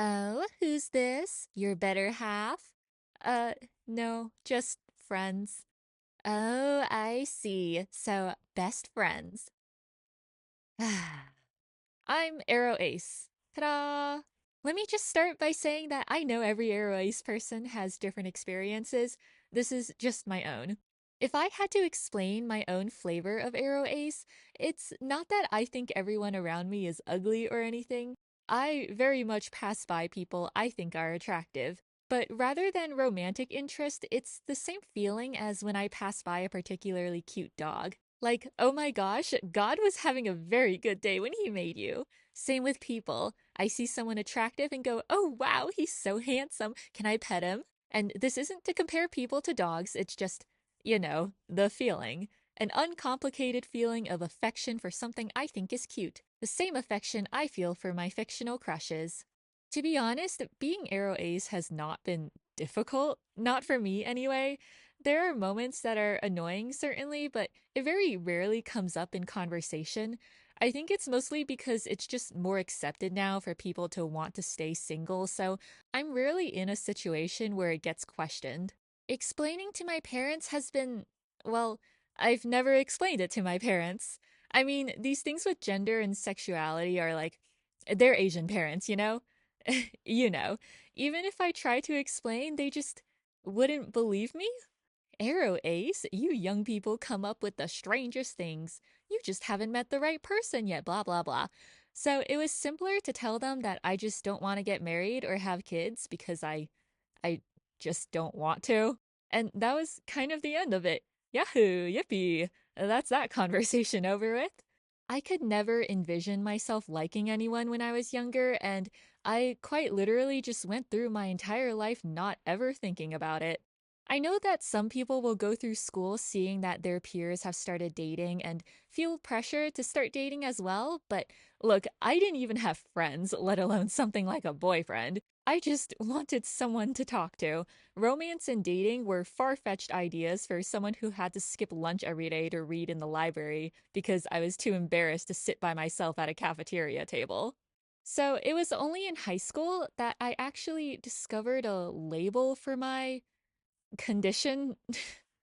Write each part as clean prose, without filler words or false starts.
Oh, who's this? Your better half? Uh, no, just friends. Oh, I see. So, best friends. I'm Aroace. Ta-da! Let me just start by saying that I know every Aroace person has different experiences. This is just my own. If I had to explain my own flavor of Aroace, it's not that I think everyone around me is ugly or anything. I very much pass by people I think are attractive. But rather than romantic interest, it's the same feeling as when I pass by a particularly cute dog. Like, oh my gosh, God was having a very good day when he made you. Same with people. I see someone attractive and go, oh wow, he's so handsome. Can I pet him? And this isn't to compare people to dogs, it's just, the feeling. An uncomplicated feeling of affection for something I think is cute. The same affection I feel for my fictional crushes. To be honest, being Arrow Ace has not been difficult. Not for me, anyway. There are moments that are annoying, certainly, but it very rarely comes up in conversation. I think it's mostly because it's just more accepted now for people to want to stay single, so I'm rarely in a situation where it gets questioned. Explaining to my parents has been, well, I've never explained it to my parents. I mean, these things with gender and sexuality are like, they're Asian parents, you know? You know, even if I try to explain, they just wouldn't believe me. Arrow Ace, you young people come up with the strangest things. You just haven't met the right person yet, blah, blah, blah. So it was simpler to tell them that I just don't want to get married or have kids because I just don't want to. And that was kind of the end of it. Yahoo, yippee. That's that conversation over with. I could never envision myself liking anyone when I was younger, and I quite literally just went through my entire life not ever thinking about it. I know that some people will go through school seeing that their peers have started dating and feel pressure to start dating as well, but look, I didn't even have friends, let alone something like a boyfriend. I just wanted someone to talk to. Romance and dating were far-fetched ideas for someone who had to skip lunch every day to read in the library because I was too embarrassed to sit by myself at a cafeteria table. So it was only in high school that I actually discovered a label for my condition,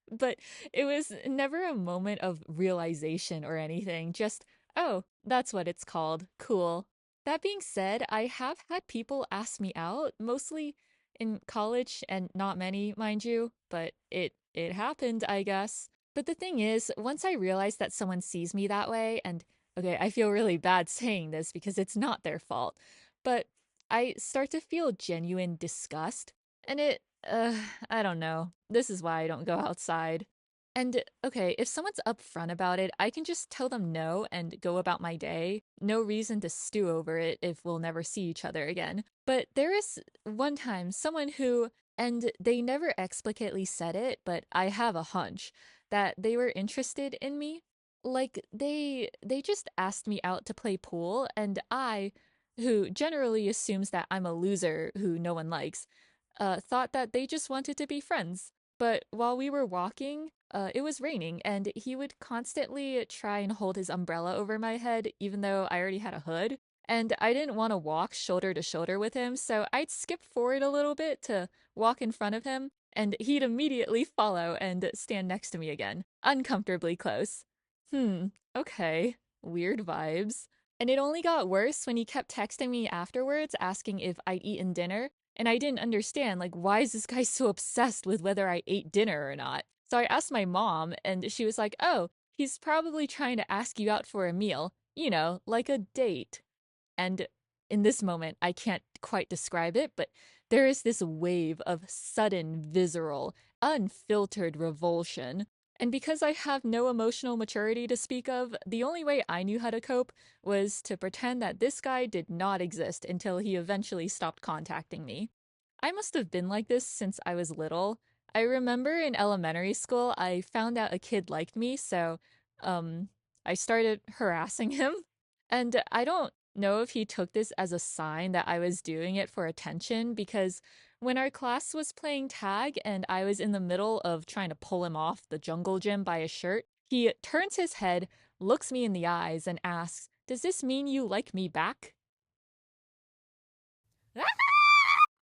but it was never a moment of realization or anything, just, oh, that's what it's called. Cool. That being said, I have had people ask me out, mostly in college and not many, mind you, but it happened, I guess. But the thing is, once I realize that someone sees me that way, and okay, I feel really bad saying this because it's not their fault, but I start to feel genuine disgust, and I don't know. This is why I don't go outside. And okay, if someone's upfront about it, I can just tell them no and go about my day. No reason to stew over it if we'll never see each other again. But there is one time someone who, and they never explicitly said it, but I have a hunch that they were interested in me. Like they just asked me out to play pool, and I, who generally assumes that I'm a loser who no one likes, thought that they just wanted to be friends. But while we were walking, it was raining, and he would constantly try and hold his umbrella over my head, even though I already had a hood. And I didn't want to walk shoulder to shoulder with him, so I'd skip forward a little bit to walk in front of him, and he'd immediately follow and stand next to me again, uncomfortably close. Okay. Weird vibes. And it only got worse when he kept texting me afterwards asking if I'd eaten dinner, and I didn't understand, like, why is this guy so obsessed with whether I ate dinner or not? So I asked my mom, and she was like, oh, he's probably trying to ask you out for a meal, like a date. And in this moment, I can't quite describe it, but there is this wave of sudden, visceral, unfiltered revulsion. And because I have no emotional maturity to speak of, the only way I knew how to cope was to pretend that this guy did not exist until he eventually stopped contacting me. I must have been like this since I was little. I remember in elementary school, I found out a kid liked me, so, um, I started harassing him. And I don't know if he took this as a sign that I was doing it for attention because when our class was playing tag and I was in the middle of trying to pull him off the jungle gym by his shirt, he turns his head, looks me in the eyes, and asks, does this mean you like me back?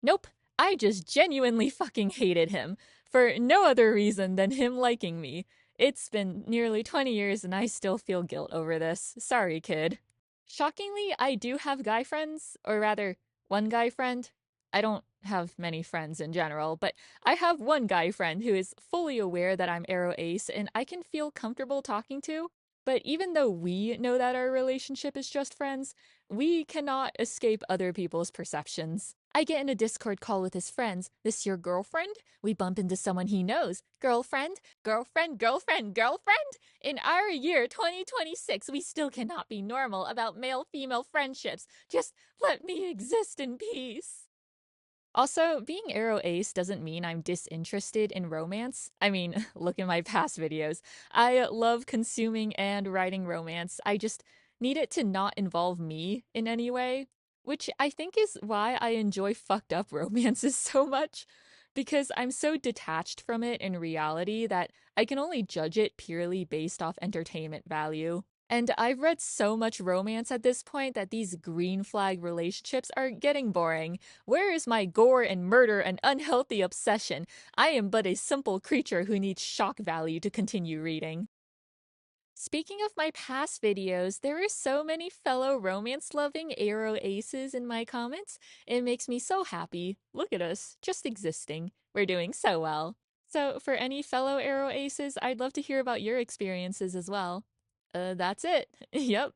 Nope, I just genuinely fucking hated him, for no other reason than him liking me. It's been nearly 20 years and I still feel guilt over this. Sorry, kid. Shockingly, I do have guy friends, or rather, one guy friend. I don't have many friends in general, but I have one guy friend who is fully aware that I'm Aro Ace and I can feel comfortable talking to. But even though we know that our relationship is just friends, we cannot escape other people's perceptions. I get in a Discord call with his friends. This your girlfriend? We bump into someone he knows. Girlfriend? Girlfriend, girlfriend, girlfriend? In our year 2026, we still cannot be normal about male female friendships. Just let me exist in peace. Also, being Aro Ace doesn't mean I'm disinterested in romance. I mean, look at my past videos. I love consuming and writing romance. I just need it to not involve me in any way, which I think is why I enjoy fucked up romances so much. Because I'm so detached from it in reality that I can only judge it purely based off entertainment value. And I've read so much romance at this point that these green flag relationships are getting boring. Where is my gore and murder and unhealthy obsession? I am but a simple creature who needs shock value to continue reading. Speaking of my past videos, there are so many fellow romance-loving Aro Aces in my comments. It makes me so happy. Look at us, just existing. We're doing so well. So, for any fellow Aro Aces, I'd love to hear about your experiences as well. That's it. Yep.